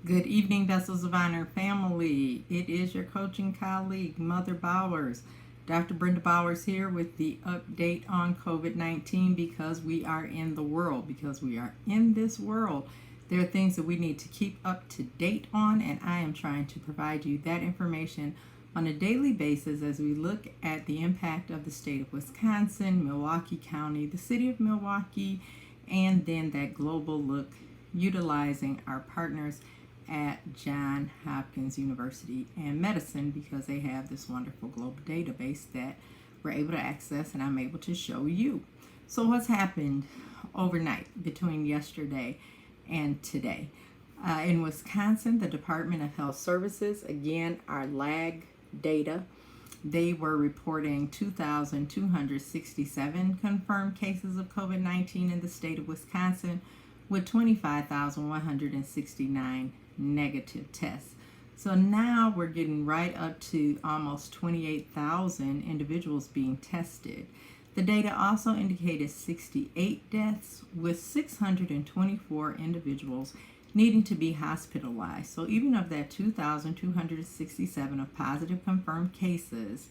Good evening, Vessels of Honor family. It is your coaching colleague, Mother Bowers. Dr. Brenda Bowers here with the update on COVID-19 because we are in the world, because we are in this world. There are things that we need to keep up to date on, and I am trying to provide you that information on a daily basis as we look at the impact of the state of Wisconsin, Milwaukee County, the City of Milwaukee, and then that global look utilizing our partners at Johns Hopkins University and Medicine, because they have this wonderful global database that we're able to access and I'm able to show you. So what's happened overnight between yesterday and today? In Wisconsin, the Department of Health Services, again, our lag data, they were reporting 2,267 confirmed cases of COVID-19 in the state of Wisconsin, with 25,169 negative tests. So now we're getting right up to almost 28,000 individuals being tested. The data also indicated 68 deaths, with 624 individuals needing to be hospitalized. So even of that 2,267 of positive confirmed cases,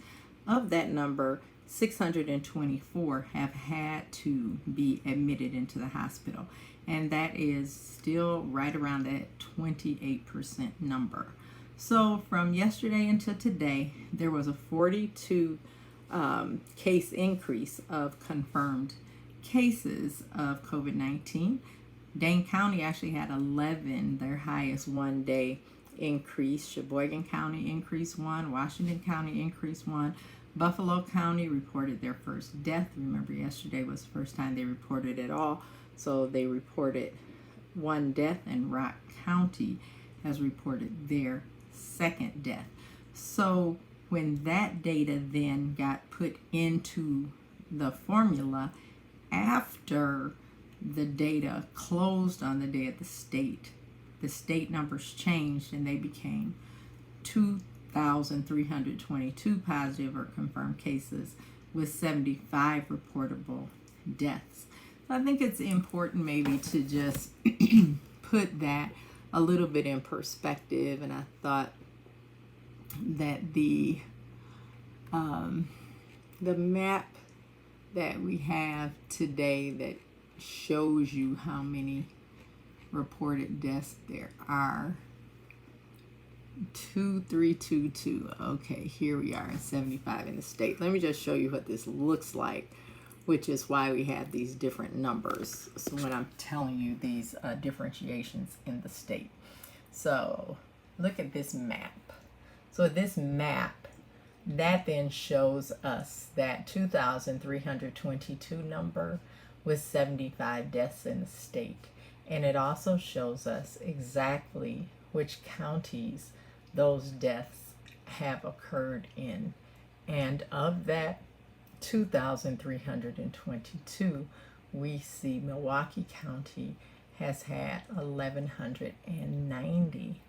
of that number, 624 have had to be admitted into the hospital. And that is still right around that 28% number. So from yesterday until today, there was a 42 case increase of confirmed cases of COVID-19. Dane County actually had 11, their highest one-day increase. Sheboygan County increased 1, Washington County increased 1. Buffalo County reported their first death. Remember, yesterday was the first time they reported at all. So they reported 1 death, and Rock County has reported their second death. So when that data then got put into the formula after the data closed on the day of the state numbers changed and they became 2,322 positive or confirmed cases with 75 reportable deaths. I think it's important maybe to just put that a little bit in perspective, and I thought that the map that we have today that shows you how many reported deaths there are. 2322. Okay, here we are at 75 in the state. Let me just show you what this looks like, which is why we have these different numbers. So when I'm telling you these differentiations in the state. So look at this map. So this map, that then shows us that 2,322 number with 75 deaths in the state. And it also shows us exactly which counties those deaths have occurred in. And of that 2,322, we see Milwaukee County has had 1,190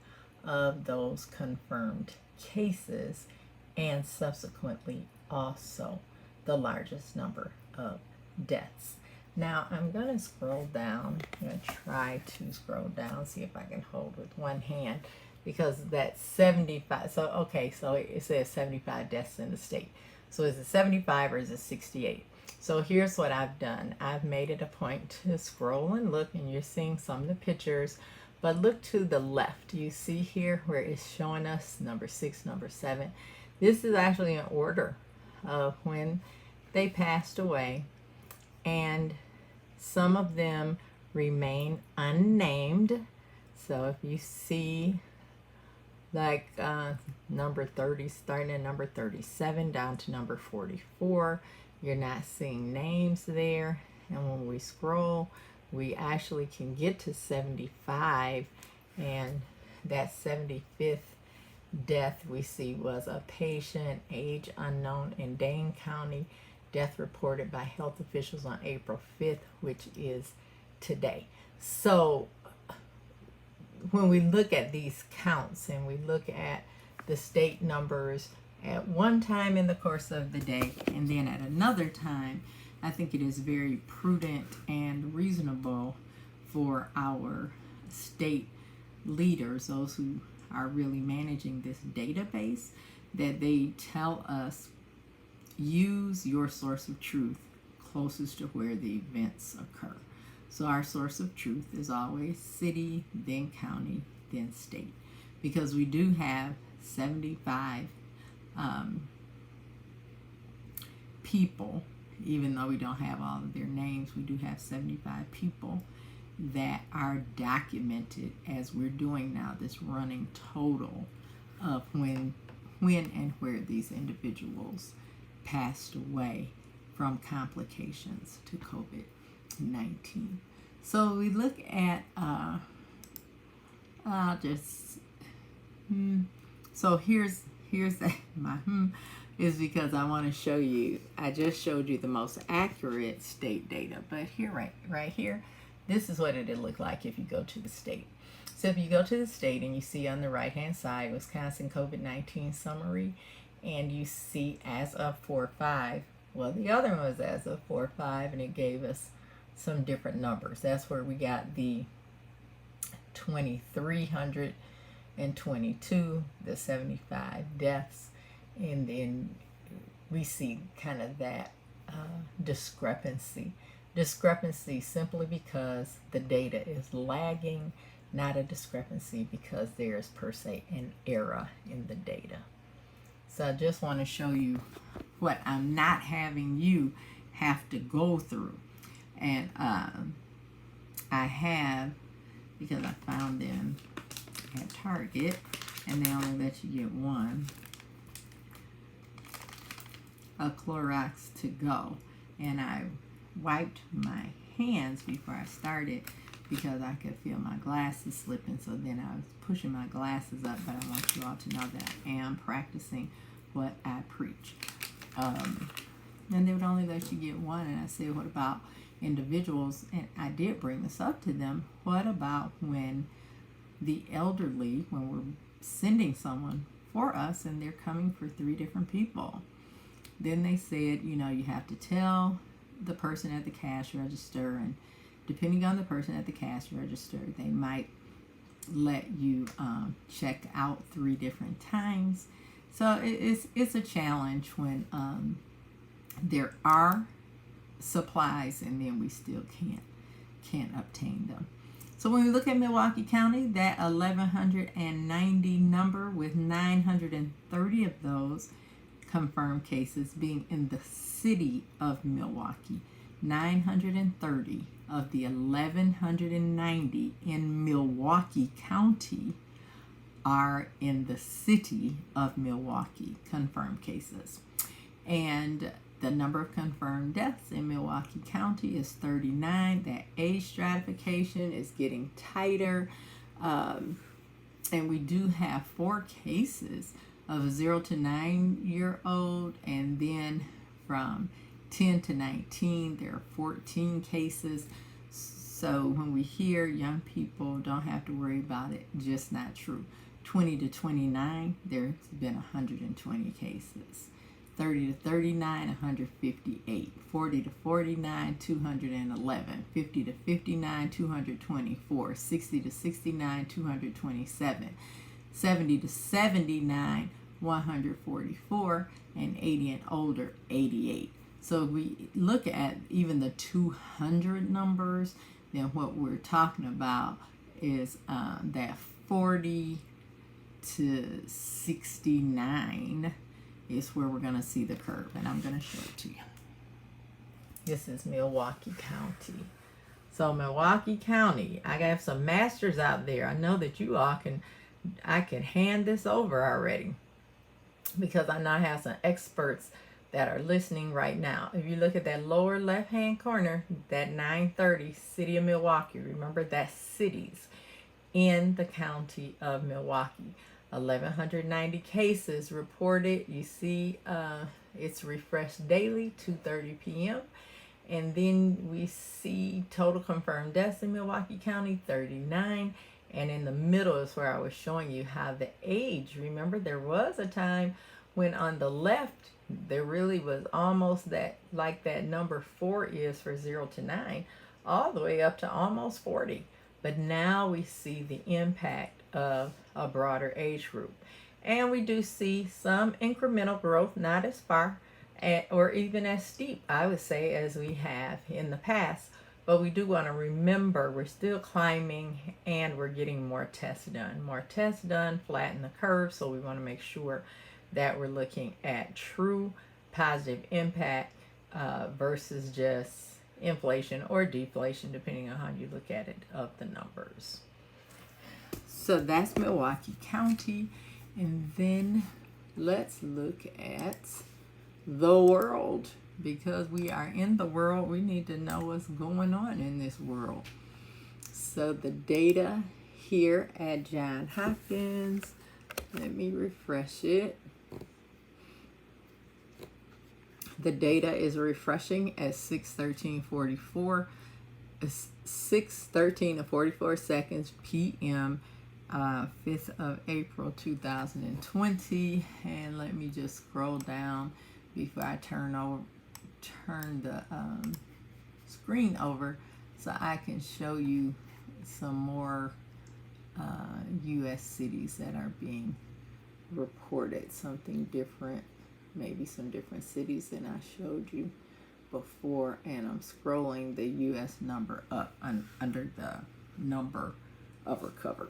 of those confirmed cases, and subsequently also the largest number of deaths. Now I'm going to scroll down. I'm going to try to scroll down, see if I can hold with one hand, because that's 75. So okay, so it says 75 deaths in the state. So is it 75 or is it 68? So here's what I've done. I've made it a point to scroll and look, and you're seeing some of the pictures, but look to the left. You see here where it's showing us number 6, number 7. This is actually an order of when they passed away, and some of them remain unnamed. So if you see like number 30, starting at number 37 down to number 44, you're not seeing names there. And when we scroll, we actually can get to 75, and that 75th death we see was a patient, age unknown, in Dane County, death reported by health officials on April 5th, which is today. So when we look at these counts and we look at the state numbers at one time in the course of the day and then at another time, I think it is very prudent and reasonable for our state leaders, those who are really managing this database, that they tell us use your source of truth closest to where the events occur. So our source of truth is always city, then county, then state, because we do have 75 people. Even though we don't have all of their names, we do have 75 people that are documented as we're doing now this running total of when and where these individuals passed away from complications to COVID-19. So we look at so here's that my is because I want to show you, I just showed you the most accurate state data, but here, right here, this is what it'd look like if you go to the state. So if you go to the state and you see on the right hand side Wisconsin COVID-19 summary, and you see as of 4/5, well, the other one was as of 4/5, and it gave us some different numbers. That's where we got the 2,322, the 75 deaths, and then we see kind of that discrepancy simply because the data is lagging, not a discrepancy because there's per se an error in the data. So I just want to show you what I'm not having you have to go through. And I have, because I found them at Target, and they only let you get one, a Clorox to go. And I wiped my hands before I started because I could feel my glasses slipping. So then I was pushing my glasses up, but I want you all to know that I am practicing what I preach. And they would only let you get one. And I said, what about individuals? And I did bring this up to them. What about when the elderly, when we're sending someone for us and they're coming for 3 different people? Then they said, you know, you have to tell the person at the cash register, and depending on the person at the cash register, they might let you check out 3 different times. So it's a challenge when there are supplies and then we still can't obtain them. So when we look at Milwaukee County, that 1,190 number, with 930 of those confirmed cases being in the city of Milwaukee. 930 of the 1,190 in Milwaukee County are in the city of Milwaukee, confirmed cases. And the number of confirmed deaths in Milwaukee County is 39. That age stratification is getting tighter. And we do have 4 cases of a 0 to 9-year-old, and then from 10 to 19 there are 14 cases. So when we hear young people don't have to worry about it, just not true. 20 to 29, there's been 120 cases. 30 to 39, 158. 40 to 49, 211. 50 to 59, 224. 60 to 69, 227. 70 to 79, 144, and 80 and older, 88. So if we look at even the 200 numbers, then what we're talking about is that 40 to 69 is where we're going to see the curve, and I'm going to show it to you. This is Milwaukee County. So Milwaukee County, I have some masters out there. I know that you all I can hand this over already because I now have some experts that are listening right now. If you look at that lower left hand corner, that 930, City of Milwaukee, remember that's cities in the county of Milwaukee. 1,190 cases reported. You see it's refreshed daily, 2:30 p.m. And then we see total confirmed deaths in Milwaukee County, 39. And in the middle is where I was showing you how the age, remember there was a time when on the left there really was almost that, like that number 4 is for 0 to 9, all the way up to almost 40. But now we see the impact of a broader age group. And we do see some incremental growth, not as far or even as steep, I would say, as we have in the past. But we do want to remember we're still climbing and we're getting more tests done. More tests done, flatten the curve. So we want to make sure that we're looking at true positive impact versus just inflation or deflation, depending on how you look at it, of the numbers. So that's Milwaukee County. And then let's look at the world. Because we are in the world, we need to know what's going on in this world. So the data here at Johns Hopkins, let me refresh it. The data is refreshing at 6:13:44, 6:13:44 seconds p.m. 5th of April 2020. And let me just scroll down before I turn the screen over so I can show you some more U.S. cities that are being reported. Something different, maybe some different cities than I showed you before. And I'm scrolling the U.S. number up under the number of recovered.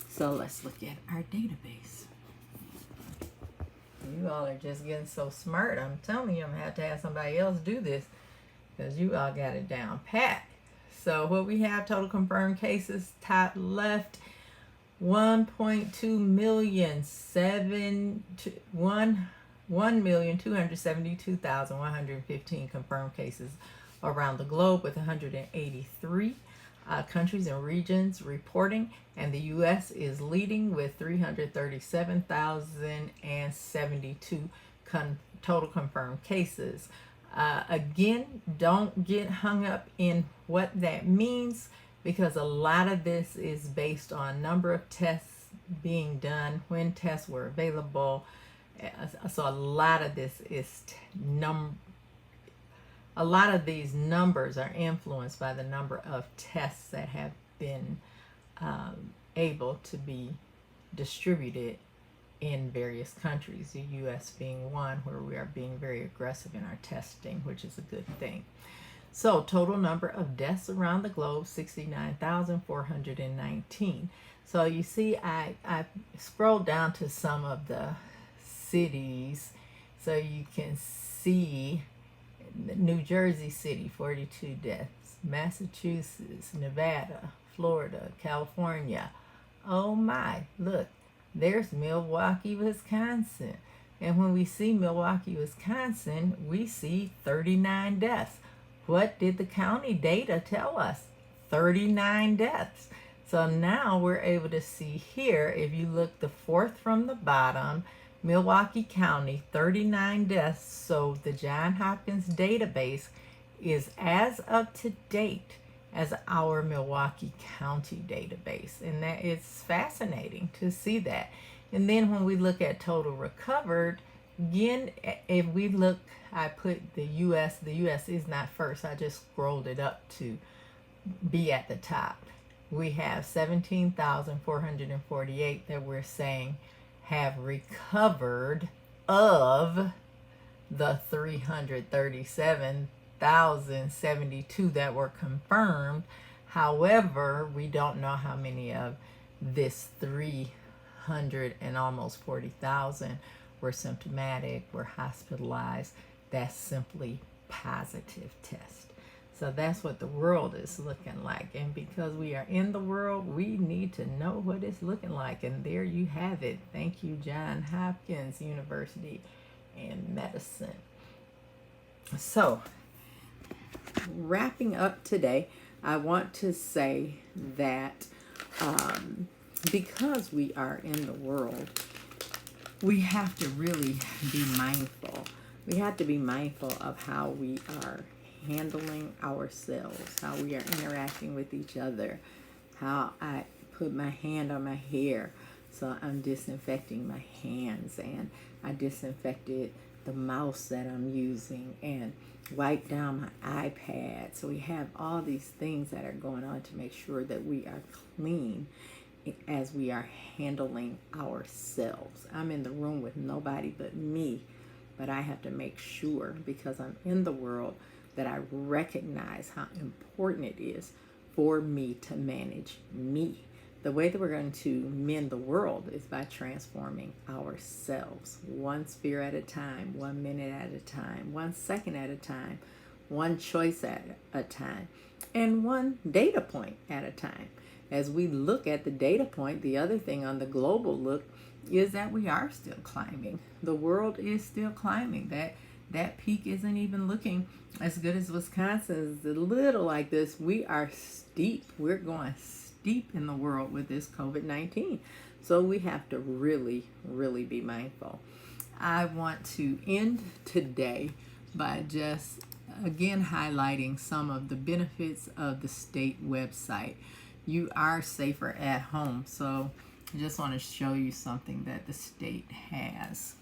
So let's look at our database. You all are just getting so smart. I'm telling you, I'm going to have somebody else do this because you all got it down pat. So what we have, total confirmed cases, top left, 1.2 million, 1,272,115 confirmed cases around the globe, with 183 countries and regions reporting, and the U.S. is leading with 337,072 total confirmed cases. Again, don't get hung up in what that means, because a lot of this is based on number of tests being done, when tests were available. So a lot of this is a lot of these numbers are influenced by the number of tests that have been able to be distributed in various countries, the U.S. being one where we are being very aggressive in our testing, which is a good thing. So total number of deaths around the globe, 69,419. So you see, I scrolled down to some of the cities so you can see. New Jersey City, 42 deaths. Massachusetts, Nevada, Florida, California. Oh my, look, there's Milwaukee, Wisconsin. And when we see Milwaukee, Wisconsin, we see 39 deaths. What did the county data tell us? 39 deaths. So now we're able to see here, if you look the fourth from the bottom, Milwaukee County, 39 deaths. So the Johns Hopkins database is as of to date as our Milwaukee County database. And that is fascinating to see that. And then when we look at total recovered, again, if we look, I put the U.S. The U.S. is not first. I just scrolled it up to be at the top. We have 17,448 that we're saying have recovered of the 337,072 that were confirmed. However, we don't know how many of this 300 and almost 40,000 were symptomatic, were hospitalized. That's simply positive test. So that's what the world is looking like. And because we are in the world, we need to know what it's looking like. And there you have it. Thank you, Johns Hopkins University in medicine. So, wrapping up today, I want to say that because we are in the world, we have to really be mindful. We have to be mindful of how we are handling ourselves, how we are interacting with each other, how I put my hand on my hair, so I'm disinfecting my hands, and I disinfected the mouse that I'm using and wipe down my iPad. So we have all these things that are going on to make sure that we are clean as we are handling ourselves. I'm in the room with nobody but me, but I have to make sure, because I'm in the world, that I recognize how important it is for me to manage me. The way that we're going to mend the world is by transforming ourselves, one sphere at a time, 1 minute at a time, 1 second at a time, one choice at a time, and one data point at a time. As we look at the data point, the other thing on the global look is that we are still climbing. The world is still climbing. That peak isn't even looking as good as Wisconsin. It's a little like this. We are steep. We're going steep in the world with this COVID-19. So we have to really, really be mindful. I want to end today by just again highlighting some of the benefits of the state website. You are safer at home. So I just want to show you something that the state has.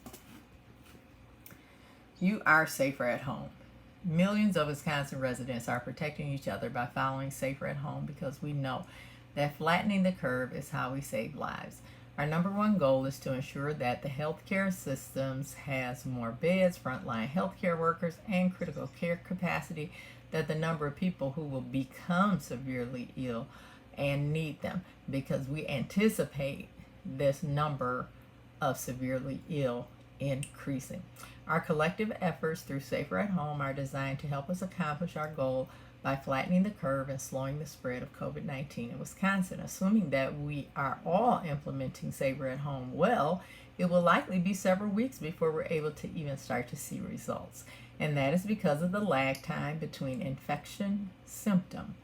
You are safer at home. Millions of Wisconsin residents are protecting each other by following Safer at Home, because we know that flattening the curve is how we save lives. Our number one goal is to ensure that the healthcare systems has more beds, frontline healthcare workers, and critical care capacity, that the number of people who will become severely ill and need them, because we anticipate this number of severely ill increasing. Our collective efforts through Safer at Home are designed to help us accomplish our goal by flattening the curve and slowing the spread of COVID-19 in Wisconsin. Assuming that we are all implementing Safer at Home well, it will likely be several weeks before we're able to even start to see results. And that is because of the lag time between infection, symptom,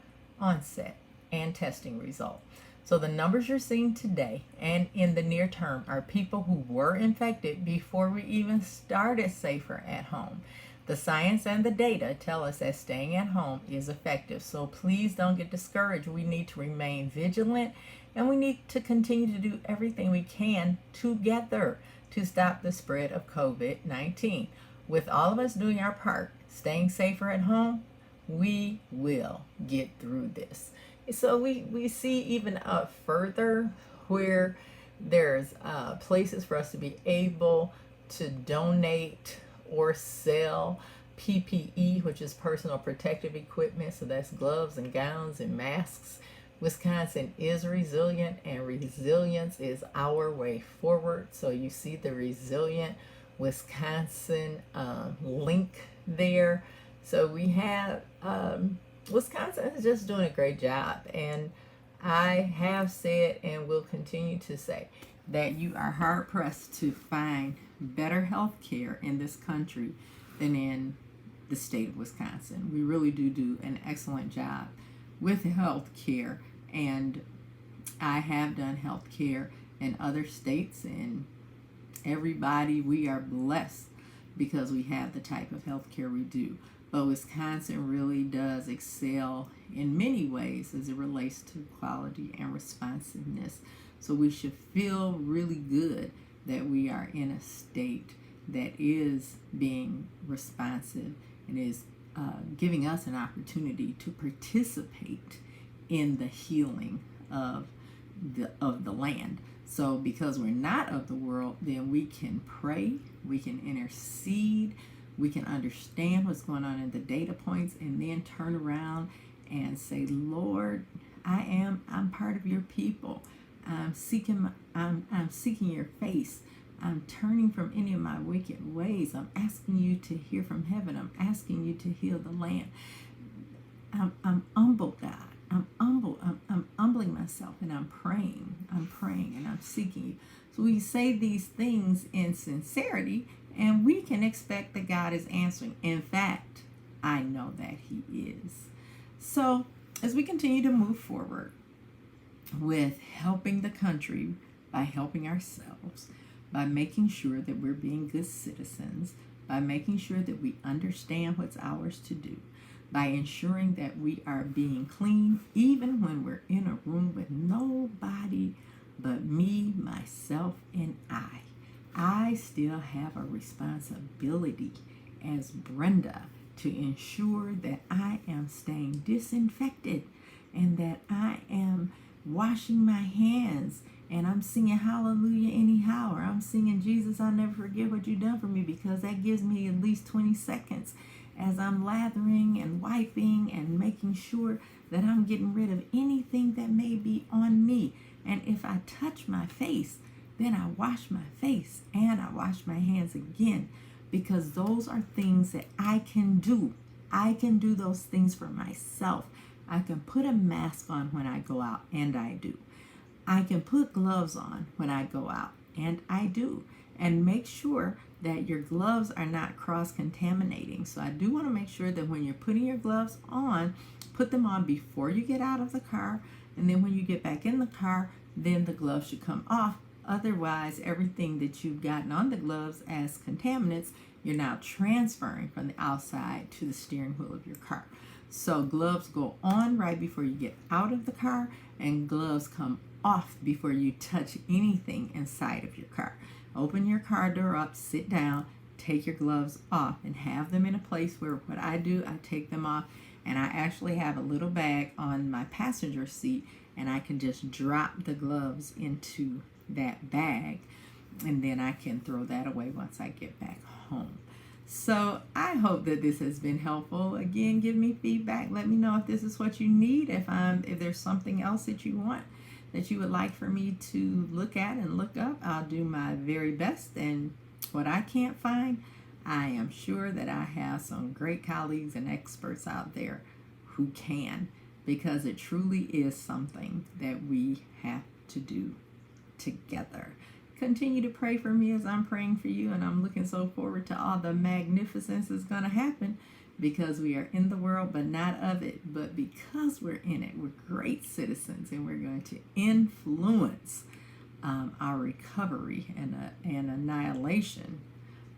onset, and testing result. So the numbers you're seeing today and in the near term are people who were infected before we even started Safer at Home. The science and the data tell us that staying at home is effective. So please don't get discouraged. We need to remain vigilant, and we need to continue to do everything we can together to stop the spread of COVID-19. With all of us doing our part, staying safer at home, we will get through this. So we see even further where there's places for us to be able to donate or sell PPE, which is personal protective equipment. So that's gloves and gowns and masks. Wisconsin is resilient, and resilience is our way forward. So you see the Resilient Wisconsin link there. So we have Wisconsin is just doing a great job, and I have said and will continue to say that you are hard pressed to find better health care in this country than in the state of Wisconsin. We really do an excellent job with health care, and I have done health care in other states, and everybody, we are blessed because we have the type of health care we do. But Wisconsin really does excel in many ways as it relates to quality and responsiveness. So we should feel really good that we are in a state that is being responsive and is giving us an opportunity to participate in the healing of the land. So because we're not of the world, then we can pray, we can intercede, we can understand what's going on in the data points, and then turn around and say, Lord, I'm part of your people. I'm seeking your face. I'm turning from any of my wicked ways. I'm asking you to hear from heaven. I'm asking you to heal the land. I'm humble, God. I'm humble. I'm humbling myself, and I'm praying, and I'm seeking you. So we say these things in sincerity, and we can expect that God is answering. In fact, I know that He is. So as we continue to move forward with helping the country by helping ourselves, by making sure that we're being good citizens, by making sure that we understand what's ours to do, by ensuring that we are being clean, even when we're in a room with nobody but me, myself, and I still have a responsibility as Brenda to ensure that I am staying disinfected and that I am washing my hands and I'm singing hallelujah anyhow, or I'm singing Jesus, I'll never forget what you done for me, because that gives me at least 20 seconds as I'm lathering and wiping and making sure that I'm getting rid of anything that may be on me. And if I touch my face, then I wash my face and I wash my hands again, because those are things that I can do. I can do those things for myself. I can put a mask on when I go out, and I do. I can put gloves on when I go out, and I do. And make sure that your gloves are not cross-contaminating. So I do want to make sure that when you're putting your gloves on, put them on before you get out of the car, and then when you get back in the car, then the gloves should come off. Otherwise, everything that you've gotten on the gloves as contaminants, you're now transferring from the outside to the steering wheel of your car. So gloves go on right before you get out of the car, and gloves come off before you touch anything inside of your car. Open your car door up, sit down, take your gloves off, and have them in a place where what I do, I take them off, and I actually have a little bag on my passenger seat, and I can just drop the gloves into that bag, and then I can throw that away once I get back home. So I hope that this has been helpful. Again, give me feedback. Let me know if this is what you need. If there's something else that you want, that you would like for me to look at and look up, I'll do my very best. And what I can't find, I am sure that I have some great colleagues and experts out there who can, because it truly is something that we have to do together. Continue to pray for me as I'm praying for you, and I'm looking so forward to all the magnificence that's going to happen, because we are in the world but not of it. But because we're in it, we're great citizens, and we're going to influence our recovery and annihilation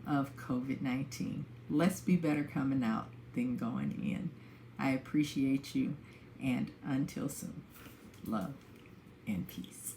of COVID-19. Let's be better coming out than going in. I appreciate you, and until soon, love and peace.